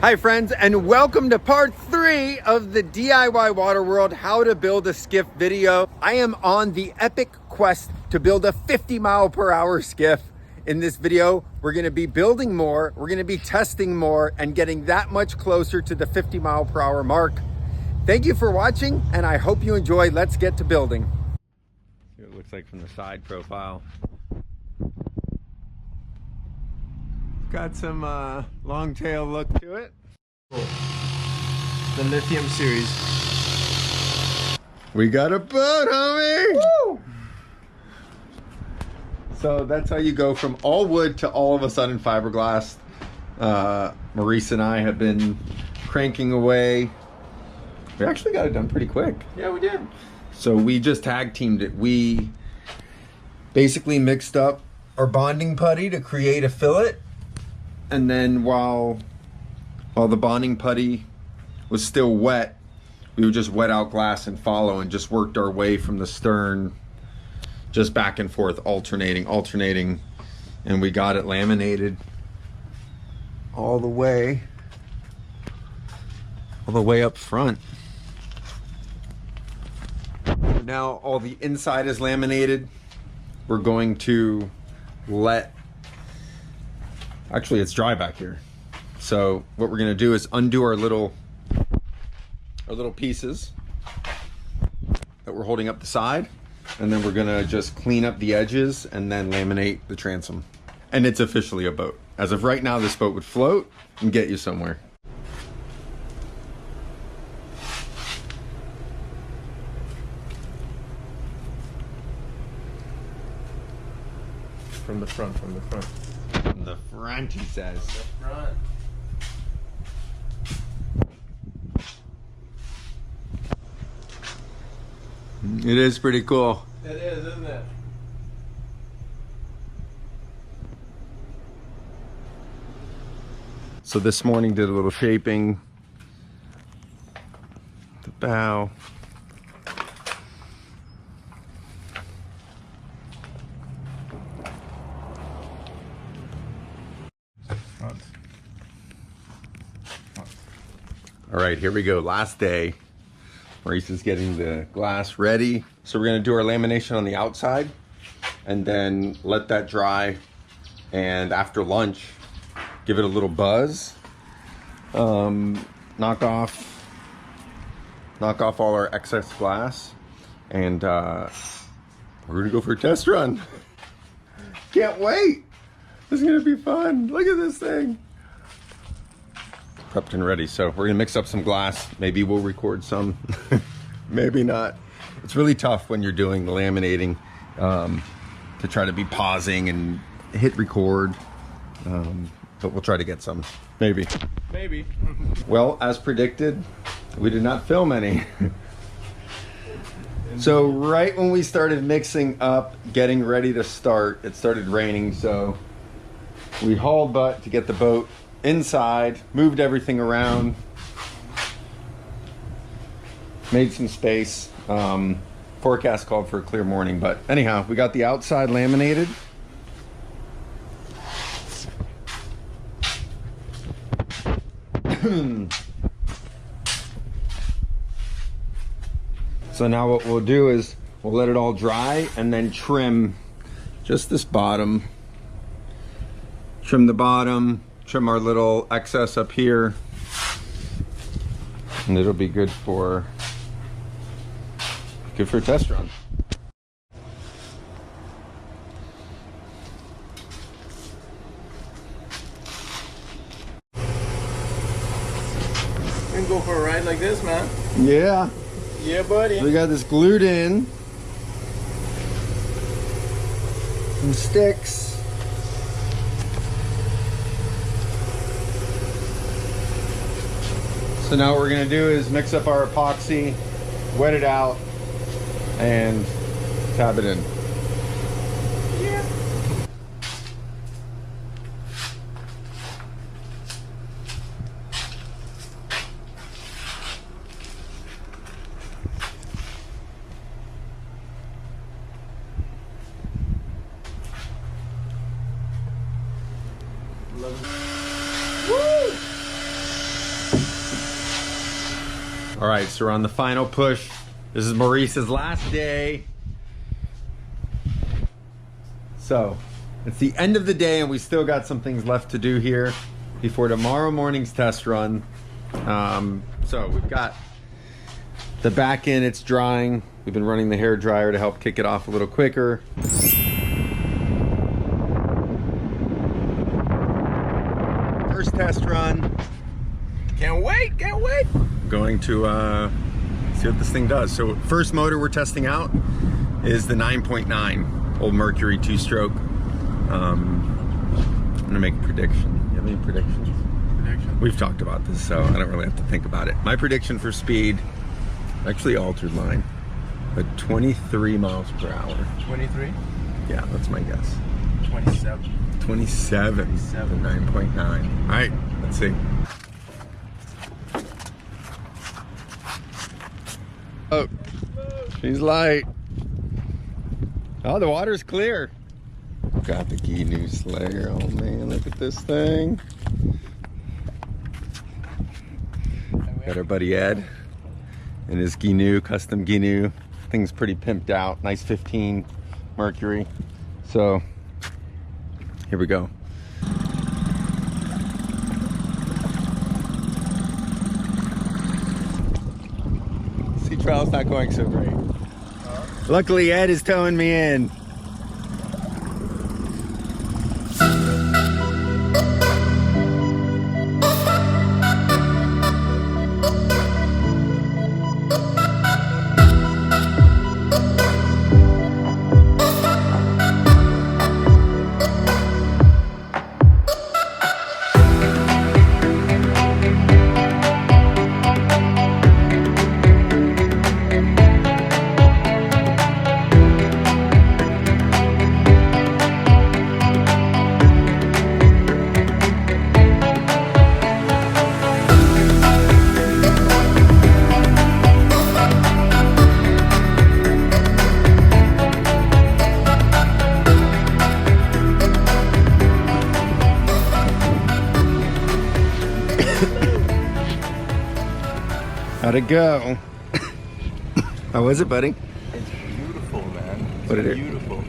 Hi friends, and welcome to part 3 of the DIY Water World How to Build a Skiff video. I am on the epic quest to build a 50-mile-per-hour skiff. In this video, we're gonna be building more, we're gonna be testing more, and getting that much closer to the 50-mile-per-hour mark. Thank you for watching, and I hope you enjoy. Let's get to building. See what it looks like from the side profile. Got some long tail look to it. Cool. The lithium series. We got a boat, homie! Woo! So that's how you go from all wood to all of a sudden fiberglass. Maurice and I have been cranking away. We actually got it done pretty quick. Yeah, we did. So we just tag teamed it. We basically mixed up our bonding putty to create a fillet. And then while the bonding putty was still wet, we would just wet out glass and follow, and just worked our way from the stern, just back and forth, alternating, and we got it laminated all the way up front. Now all the inside is laminated. We're going to actually, it's dry back here. So what we're gonna do is undo our little pieces that we're holding up the side, and then we're gonna just clean up the edges and then laminate the transom. And it's officially a boat. As of right now, this boat would float and get you somewhere. From the front. From the front, he says. The front. It is pretty cool. It is, isn't it? So this morning did a little shaping. The bow. All right, here we go. Last day. Maurice is getting the glass ready. So we're gonna do our lamination on the outside and then let that dry. And after lunch, give it a little buzz. Knock off all our excess glass. And we're gonna go for a test run. Can't wait. This is gonna be fun. Look at this thing. Prepped and ready. So we're gonna mix up some glass. Maybe we'll record some, maybe not. It's really tough when you're doing the laminating to try to be pausing and hit record, but we'll try to get some, maybe. Well, as predicted, we did not film any. So right when we started mixing up, getting ready to start, it started raining. So we hauled butt to get the boat inside, moved everything around, made some space. Forecast called for a clear morning, but anyhow, we got the outside laminated. So now what we'll do is we'll let it all dry and then trim just this bottom. Trim the bottom. Trim our little excess up here, and it'll be good for a test run. We can go for a ride like this, man. Yeah. Yeah, buddy. We got this glued in. Some sticks. So now what we're gonna do is mix up our epoxy, wet it out, and tab it in. Yeah. Woo! All right, so we're on the final push. This is Maurice's last day. So it's the end of the day and we still got some things left to do here before tomorrow morning's test run. So we've got the back end, it's drying. We've been running the hair dryer to help kick it off a little quicker. First test run. Can't wait, can't wait. Going to see what this thing does. So first motor we're testing out is the 9.9 old Mercury 2-stroke. I'm gonna make a prediction. You have any predictions? We've talked about this, so I don't really have to think about it. My prediction for speed, actually altered mine, but 23 miles per hour. 23? Yeah, that's my guess. 27. 27. 9.9. All right, let's see. Oh, she's light. Oh, the water's clear. Got the gheenoe slayer. Oh man, look at this thing. Got our buddy Ed and his gheenoe, custom gheenoe. Thing's pretty pimped out. Nice 15 Mercury. So here we go. Sea trial's not going so great. Luckily Ed is towing me in. How'd it go? How was it, buddy? It's beautiful, man. It's What did it? beautiful.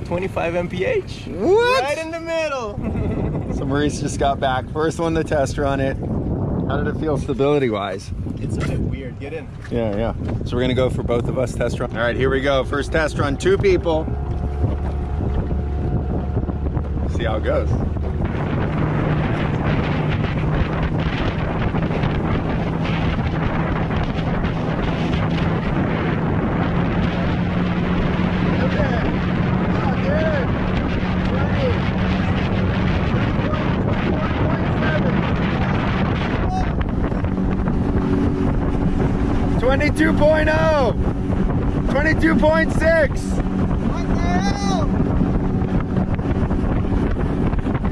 25 mph. What? Right in the middle. So Maurice just got back. First one to test run it. How did it feel stability-wise? It's a bit weird. Get in. Yeah. So we're gonna go for both of us test run. All right, here we go. First test run, 2 people. See how it goes. What the hell? 22.6. What the hell?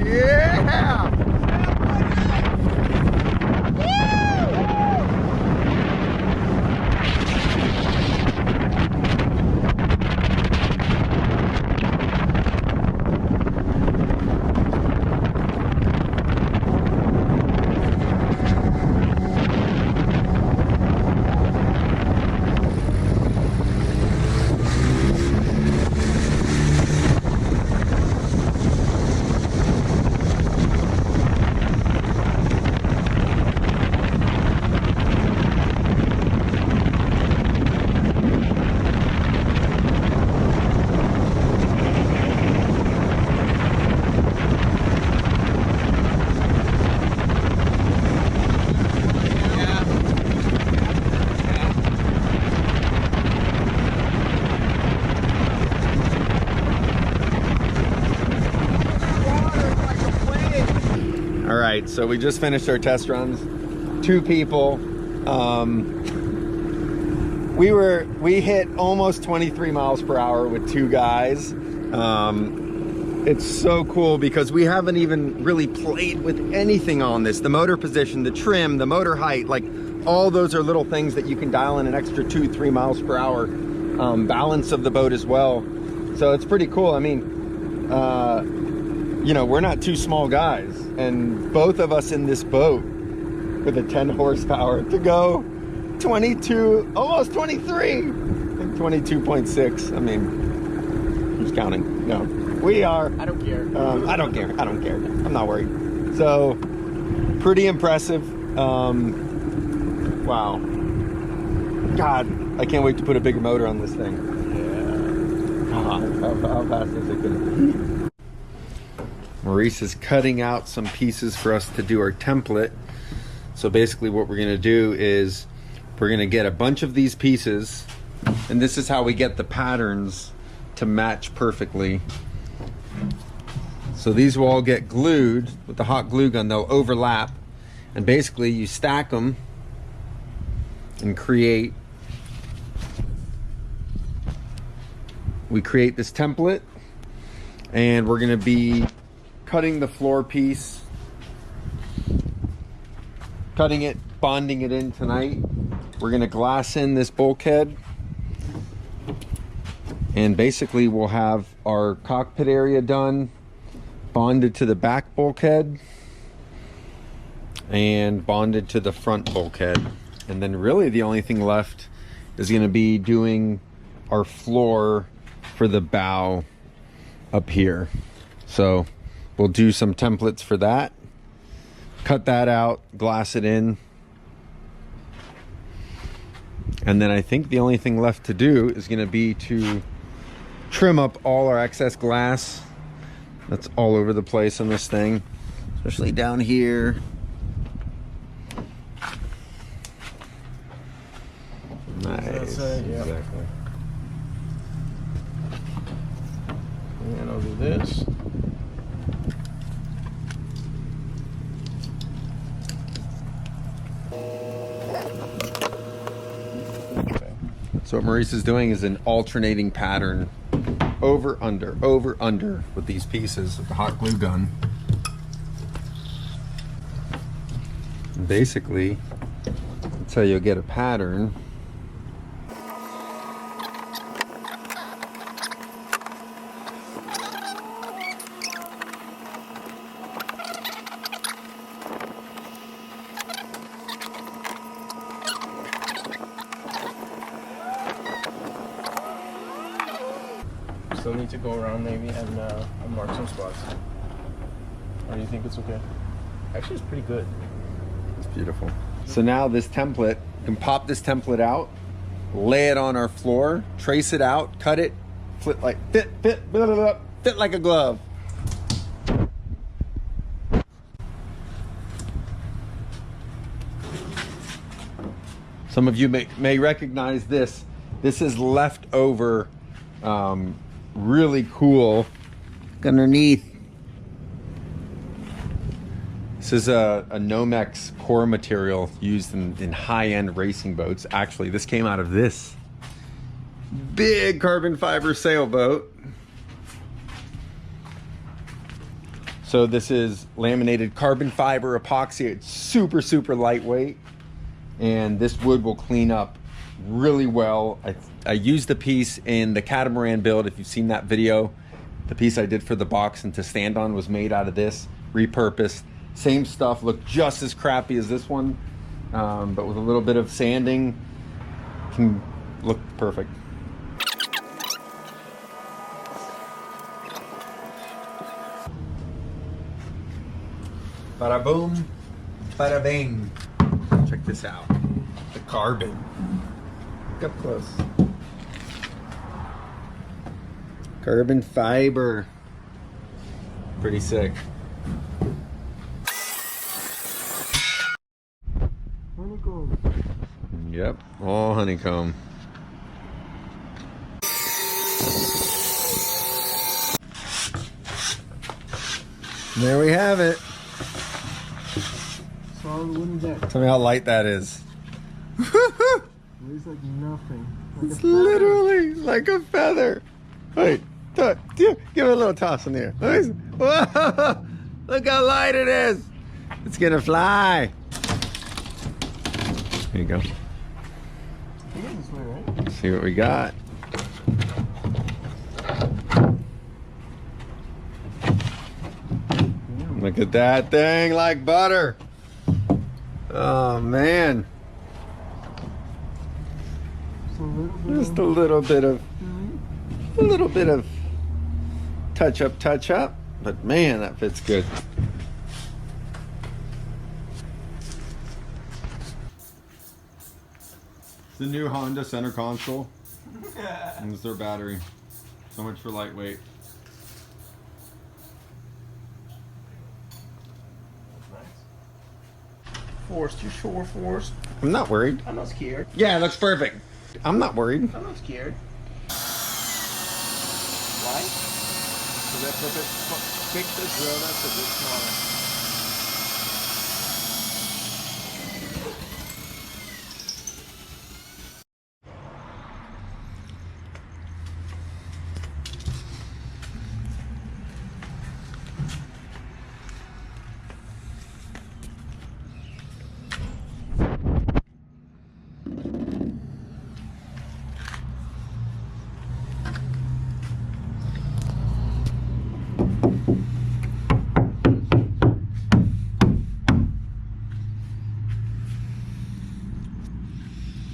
Yeah. right, so we just finished our test runs. 2 people. We hit almost 23 miles per hour with 2 guys. It's so cool because we haven't even really played with anything on this. The motor position, the trim, the motor height, like all those are little things that you can dial in an extra 2-3 miles per hour. Balance of the boat as well. So it's pretty cool. I mean, you know, we're not 2 small guys, and both of us in this boat with a 10 horsepower to go 22, almost 23. I think 22.6. I mean, who's counting? No, we are. I don't care. I don't care. I don't care. I'm not worried. So, pretty impressive. Wow. God, I can't wait to put a bigger motor on this thing. Yeah. How fast is it gonna be? Maurice is cutting out some pieces for us to do our template. So basically what we're gonna do is we're gonna get a bunch of these pieces, and this is how we get the patterns to match perfectly. So these will all get glued with the hot glue gun. They'll overlap, and basically you stack them and we create this template, and we're gonna be cutting the floor piece, cutting it, bonding it in tonight. We're gonna glass in this bulkhead, and basically we'll have our cockpit area done, bonded to the back bulkhead, and bonded to the front bulkhead. And then really the only thing left is gonna be doing our floor for the bow up here. So we'll do some templates for that, cut that out, glass it in, and then I think the only thing left to do is going to be to trim up all our excess glass that's all over the place on this thing, especially down here. Nice. Yeah. Exactly. And I'll do this. Okay. So what Maurice is doing is an alternating pattern, over, under, with these pieces with the hot glue gun. And basically, that's how you'll get a pattern. Still need to go around maybe and mark some spots. Or do you think it's okay? Actually, it's pretty good. It's beautiful. So now this template, you can pop this template out, lay it on our floor, trace it out, cut it, fit like fit like a glove. Some of you may recognize this. This is leftover, really cool. Look underneath. This is a Nomex core material used in high-end racing boats. Actually, this came out of this big carbon fiber sailboat. So this is laminated carbon fiber epoxy. It's super, super lightweight. And this wood will clean up really well. I used the piece in the catamaran build. If you've seen that video, the piece I did for the box and to stand on was made out of this, repurposed. Same stuff, looked just as crappy as this one, but with a little bit of sanding, can look perfect. Bada boom, bada bing. Check this out, the carbon. Look up close. Carbon fiber. Pretty sick. Honeycomb. Yep, all honeycomb. There we have it. Solid wooden deck. Tell me how light that is. Weighs like nothing. Like It's literally like a feather. Wait, give it a little toss in the air. Whoa, look how light it is. It's gonna fly. Here you go. this way, right? Let's see what we got. Look at that thing, like butter. Oh man. Just a little bit of touch up, but man, that fits good. The new Honda center console. And it's their battery. So much for lightweight. Forced, you sure forced? I'm not worried. I'm not scared. Yeah, it looks perfect. I'm not worried. I'm not scared. Why? Because I picked the drill that's a bit smaller.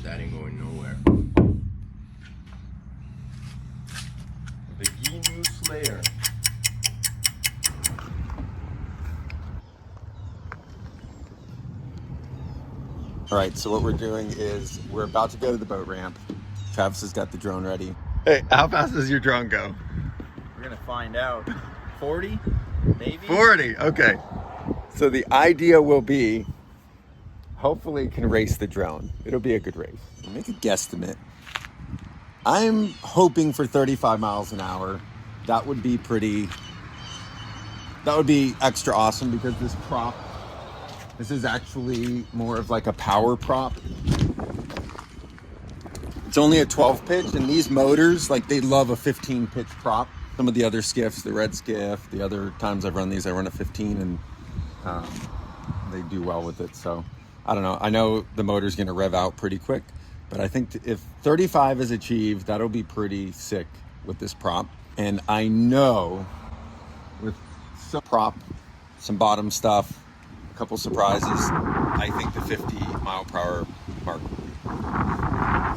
That ain't going nowhere. The gheenoe slayer. All right, so what we're doing is we're about to go to the boat ramp. Travis has got the drone ready. Hey, how fast does your drone go? We're gonna find out. 40, maybe? 40, okay. So the idea will be, hopefully it can race the drone. It'll be a good race. Make a guesstimate. I'm hoping for 35 miles an hour. That would be extra awesome because this prop, this is actually more of like a power prop. It's only a 12 pitch, and these motors, like, they love a 15 pitch prop. Some of the other skiffs, the red skiff, the other times I've run these, I run a 15, and they do well with it. So I don't know. I know the motor's going to rev out pretty quick, but I think if 35 is achieved, that'll be pretty sick with this prop. And I know with some prop, some bottom stuff, a couple surprises, I think the 50 mile per hour mark. I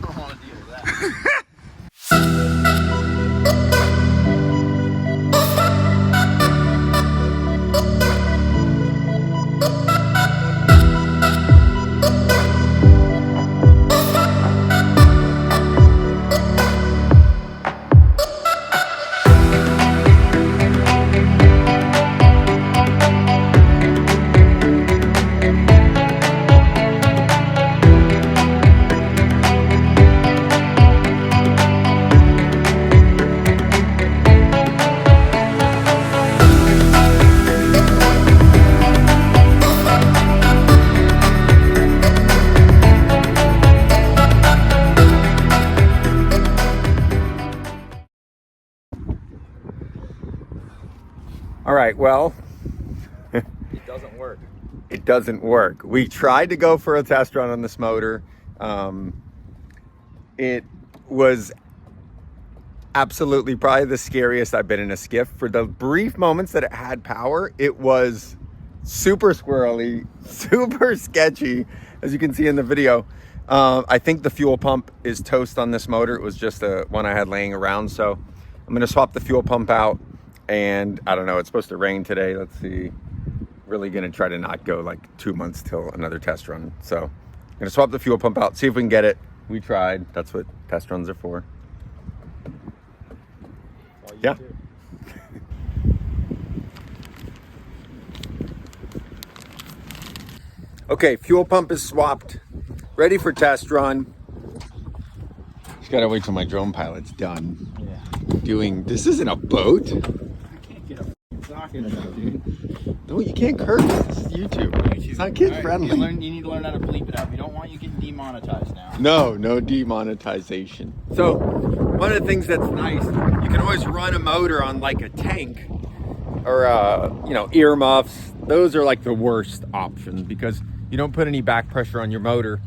don't want to deal with that. All right, well, It doesn't work. it doesn't work. We tried to go for a test run on this motor. It was absolutely probably the scariest I've been in a skiff. For the brief moments that it had power, it was super squirrely, super sketchy, as you can see in the video. I think the fuel pump is toast on this motor. It was just one I had laying around, so I'm gonna swap the fuel pump out. And I don't know, it's supposed to rain today. Let's see. Really gonna try to not go like 2 months till another test run. So I'm gonna swap the fuel pump out, see if we can get it. We tried. That's what test runs are for. Yeah. Okay, fuel pump is swapped. Ready for test run. Just gotta wait till my drone pilot's done. Yeah. This isn't a boat. Talking about, dude. No, you can't curse. This is YouTube. It's not kid friendly. You need to learn how to bleep it out. We don't want you getting demonetized now. No demonetization. So one of the things that's nice, you can always run a motor on like a tank or earmuffs. Those are like the worst option because you don't put any back pressure on your motor.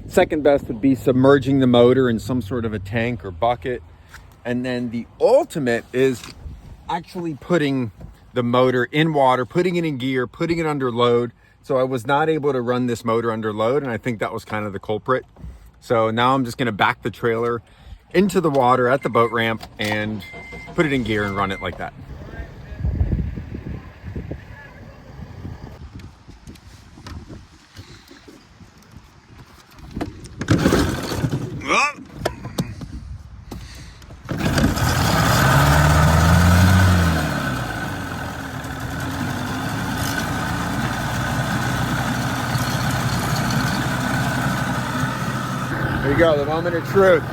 Second best would be submerging the motor in some sort of a tank or bucket. And then the ultimate is actually putting the motor in water, putting it in gear, putting it under load So I was not able to run this motor under load, and I think that was kind of the culprit. So now I'm just gonna back the trailer into the water at the boat ramp and put it in gear and run it like that. There you go, the moment of truth.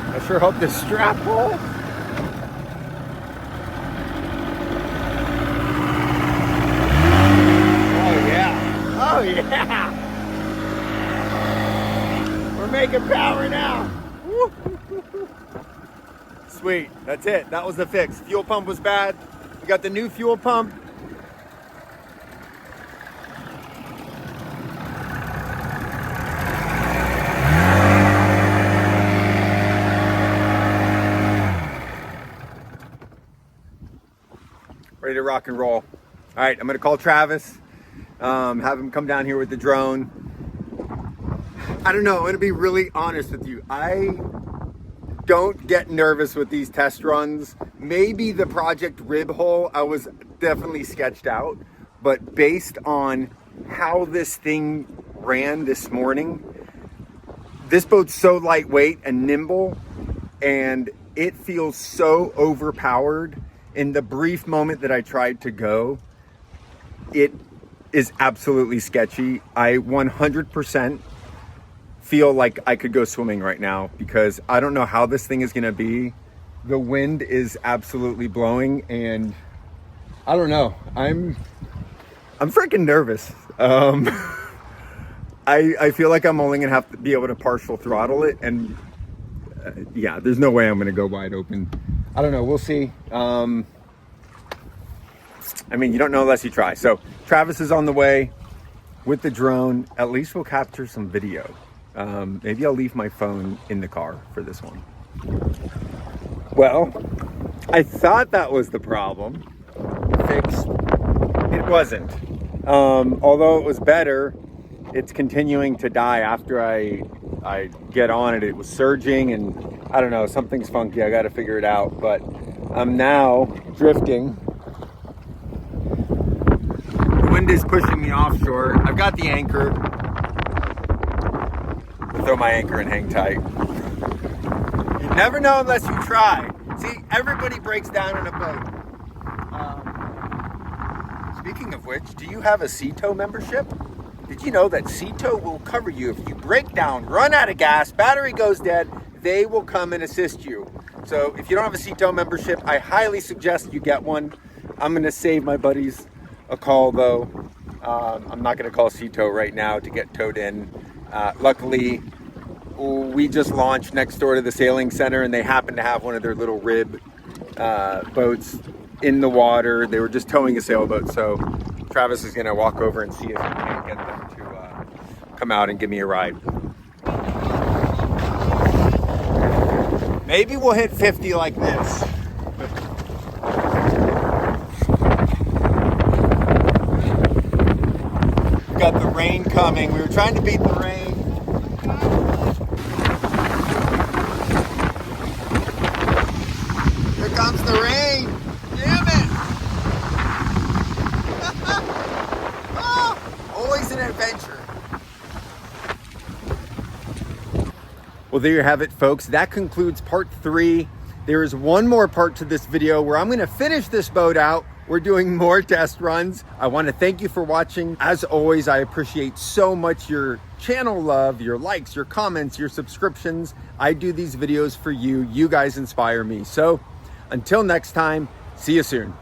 I sure hope this strap holds. Oh yeah, oh yeah. We're making power now. Woo. Sweet, that's it, that was the fix. Fuel pump was bad. We got the new fuel pump. Ready to rock and roll. All right, I'm gonna call Travis, have him come down here with the drone. I don't know, I'm gonna be really honest with you. I don't get nervous with these test runs. Maybe the project rib hole, I was definitely sketched out, but based on how this thing ran this morning, this boat's so lightweight and nimble, and it feels so overpowered. In the brief moment that I tried to go, it is absolutely sketchy. I 100% feel like I could go swimming right now because I don't know how this thing is gonna be. The wind is absolutely blowing and I don't know. I'm freaking nervous. I feel like I'm only gonna have to be able to partial throttle it, and yeah, there's no way I'm gonna go wide open. I don't know, we'll see. I mean, you don't know unless you try. So Travis is on the way with the drone. At least we'll capture some video. Maybe I'll leave my phone in the car for this one. Well, I thought that was the problem. Fix. It wasn't. Although it was better, it's continuing to die after I get on it. It was surging and I don't know, something's funky. I got to figure it out, but I'm now drifting. The wind is pushing me offshore. I've got the anchor. I'll throw my anchor and hang tight. You never know unless you try. See, everybody breaks down in a boat. Speaking of which, do you have a CTOW membership? Did you know that CTOW will cover you if you break down, run out of gas, battery goes dead? They will come and assist you. So if you don't have a CTOW membership, I highly suggest you get one. I'm gonna save my buddies a call though. I'm not gonna call CTOW right now to get towed in. Luckily, we just launched next door to the sailing center and they happen to have one of their little rib boats in the water. They were just towing a sailboat. So Travis is gonna walk over and see if he can get them to come out and give me a ride. Maybe we'll hit 50 like this. We've got the rain coming. We were trying to beat the rain. Here comes the rain. Damn it. Oh, always an adventure. Well, there you have it, folks. That concludes part 3. There is one more part to this video where I'm going to finish this boat out. We're doing more test runs. I want to thank you for watching. As always, I appreciate so much your channel love, your likes, your comments, your subscriptions. I do these videos for you. You guys inspire me. So until next time, see you soon.